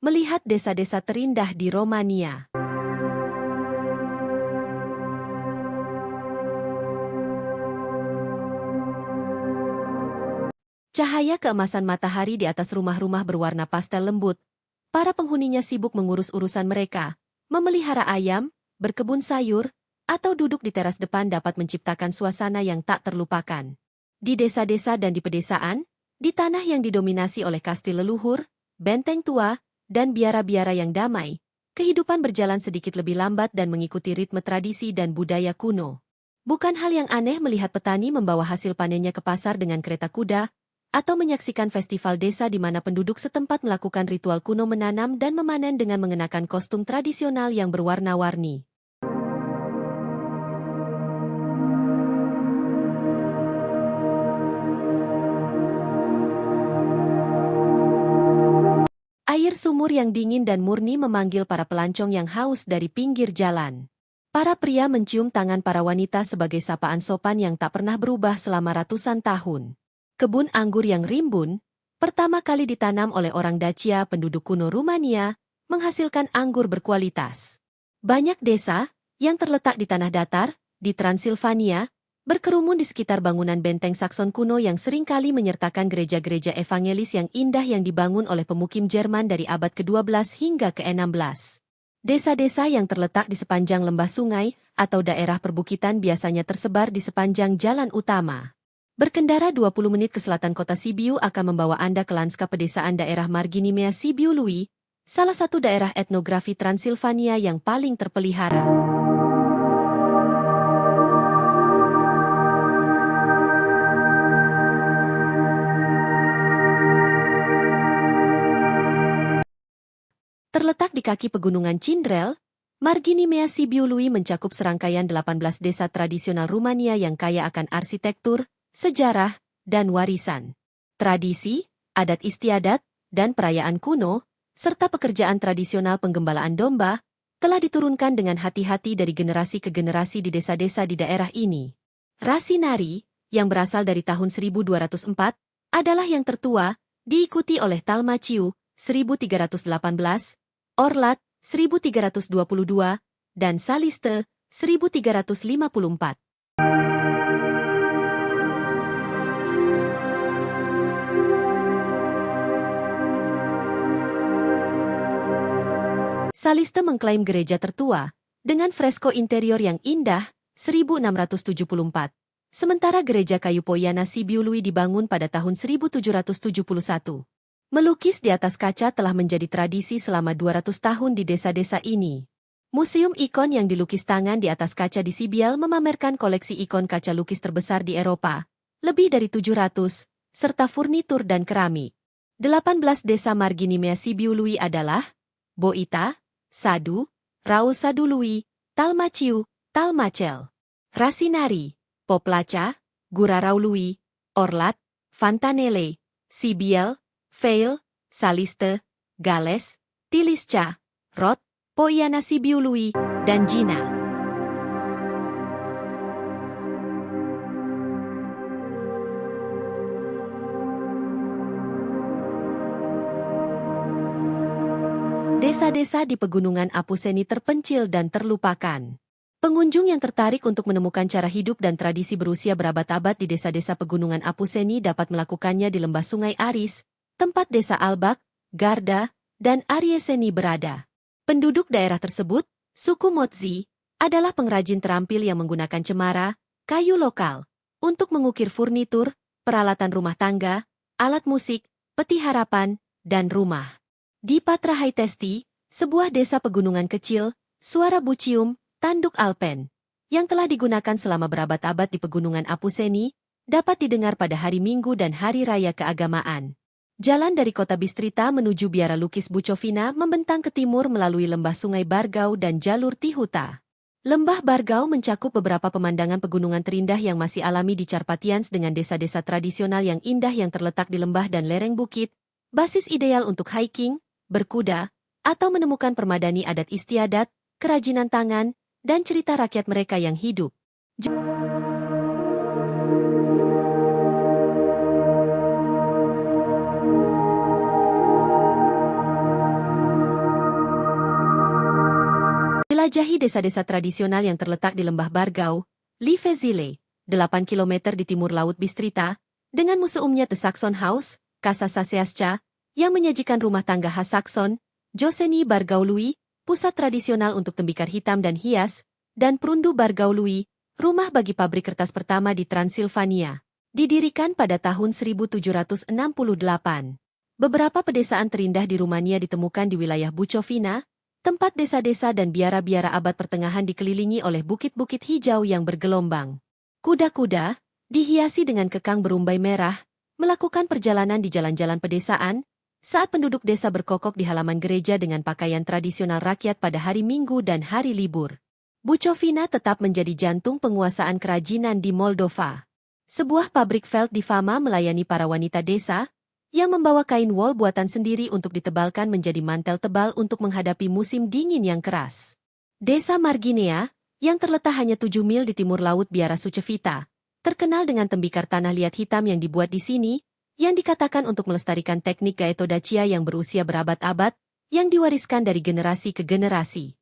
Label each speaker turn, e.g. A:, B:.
A: melihat desa-desa terindah di Romania. Cahaya keemasan matahari di atas rumah-rumah berwarna pastel lembut. Para penghuninya sibuk mengurus urusan mereka, memelihara ayam, berkebun sayur, atau duduk di teras depan dapat menciptakan suasana yang tak terlupakan. Di desa-desa dan di pedesaan, di tanah yang didominasi oleh kastil leluhur, benteng tua, dan biara-biara yang damai, kehidupan berjalan sedikit lebih lambat dan mengikuti ritme tradisi dan budaya kuno. Bukan hal yang aneh melihat petani membawa hasil panennya ke pasar dengan kereta kuda, atau menyaksikan festival desa di mana penduduk setempat melakukan ritual kuno menanam dan memanen dengan mengenakan kostum tradisional yang berwarna-warni. Air sumur yang dingin dan murni memanggil para pelancong yang haus dari pinggir jalan. Para pria mencium tangan para wanita sebagai sapaan sopan yang tak pernah berubah selama ratusan tahun. Kebun anggur yang rimbun, pertama kali ditanam oleh orang Dacia penduduk kuno Rumania, menghasilkan anggur berkualitas. Banyak desa, yang terletak di tanah datar, di Transilvania, berkerumun di sekitar bangunan benteng Sakson kuno yang seringkali menyertakan gereja-gereja evangelis yang indah yang dibangun oleh pemukim Jerman dari abad ke-12 hingga ke-16. Desa-desa yang terletak di sepanjang lembah sungai atau daerah perbukitan biasanya tersebar di sepanjang jalan utama. Berkendara 20 menit ke selatan kota Sibiu akan membawa Anda ke lanskap pedesaan daerah Marginimea Sibiu Lui, salah satu daerah etnografi Transilvania yang paling terpelihara. Terletak di kaki pegunungan Cindrel, Marginimea Sibiu Lui mencakup serangkaian 18 desa tradisional Rumania yang kaya akan arsitektur, sejarah, dan warisan. Tradisi, adat istiadat, dan perayaan kuno, serta pekerjaan tradisional penggembalaan domba, telah diturunkan dengan hati-hati dari generasi ke generasi di desa-desa di daerah ini. Rasi nari, yang berasal dari tahun 1204, adalah yang tertua, diikuti oleh Talmaciu, 1318, Orlat, 1322, dan Saliste, 1354. Saliste mengklaim gereja tertua, dengan fresko interior yang indah, 1674. Sementara gereja kayu Poiana Sibiu Lui dibangun pada tahun 1771. Melukis di atas kaca telah menjadi tradisi selama 200 tahun di desa-desa ini. Museum ikon yang dilukis tangan di atas kaca di Sibiel memamerkan koleksi ikon kaca lukis terbesar di Eropa, lebih dari 700, serta furnitur dan keramik. 18 desa Marginimea Sibiu Lui adalah Boita, Sadu, Raul Sadu Lui, Talmaciu, Talmacel, Rasinari, Poplaca, Gurarau Lui, Orlat, Fantanele, Sibiel, Veil, Saliste, Gales, Tilisca, Rot, Poiana Sibiu Lui, dan Gina. Desa-desa di pegunungan Apuseni terpencil dan terlupakan. Pengunjung yang tertarik untuk menemukan cara hidup dan tradisi berusia berabad-abad di desa-desa pegunungan Apuseni dapat melakukannya di lembah Sungai Aris, tempat desa Albak, Garda, dan Arieseni berada. Penduduk daerah tersebut, suku Motzi, adalah pengrajin terampil yang menggunakan cemara, kayu lokal, untuk mengukir furnitur, peralatan rumah tangga, alat musik, peti harapan, dan rumah. Di Patrahai Testi, sebuah desa pegunungan kecil, suara bucium, tanduk Alpen, yang telah digunakan selama berabad-abad di pegunungan Apuseni, dapat didengar pada hari Minggu dan hari raya keagamaan. Jalan dari kota Bistrita menuju biara lukis Bucovina membentang ke timur melalui lembah Sungai Bargau dan jalur Tihuta. Lembah Bargau mencakup beberapa pemandangan pegunungan terindah yang masih alami di Carpathians dengan desa-desa tradisional yang indah yang terletak di lembah dan lereng bukit, basis ideal untuk hiking, berkuda, atau menemukan permadani adat istiadat, kerajinan tangan, dan cerita rakyat mereka yang hidup. Jelajahi desa-desa tradisional yang terletak di lembah Bargau, Livezile, 8 km di timur Laut Bistrita, dengan museumnya The Saxon House, Casa Saseasca, yang menyajikan rumah tangga khas Saxon, Joseni Bargaului, pusat tradisional untuk tembikar hitam dan hias, dan Prundu Bargaului, rumah bagi pabrik kertas pertama di Transilvania. Didirikan pada tahun 1768. Beberapa pedesaan terindah di Rumania ditemukan di wilayah Bucovina, tempat desa-desa dan biara-biara abad pertengahan dikelilingi oleh bukit-bukit hijau yang bergelombang. Kuda-kuda, dihiasi dengan kekang berumbai merah, melakukan perjalanan di jalan-jalan pedesaan, saat penduduk desa berkokok di halaman gereja dengan pakaian tradisional rakyat pada hari Minggu dan hari libur. Bucovina tetap menjadi jantung penguasaan kerajinan di Moldova. Sebuah pabrik felt di Fama melayani para wanita desa, yang membawa kain wol buatan sendiri untuk ditebalkan menjadi mantel tebal untuk menghadapi musim dingin yang keras. Desa Marginea, yang terletak hanya 7 mil di timur laut Biara Sucevita, terkenal dengan tembikar tanah liat hitam yang dibuat di sini, yang dikatakan untuk melestarikan teknik gaetodacia yang berusia berabad-abad, yang diwariskan dari generasi ke generasi.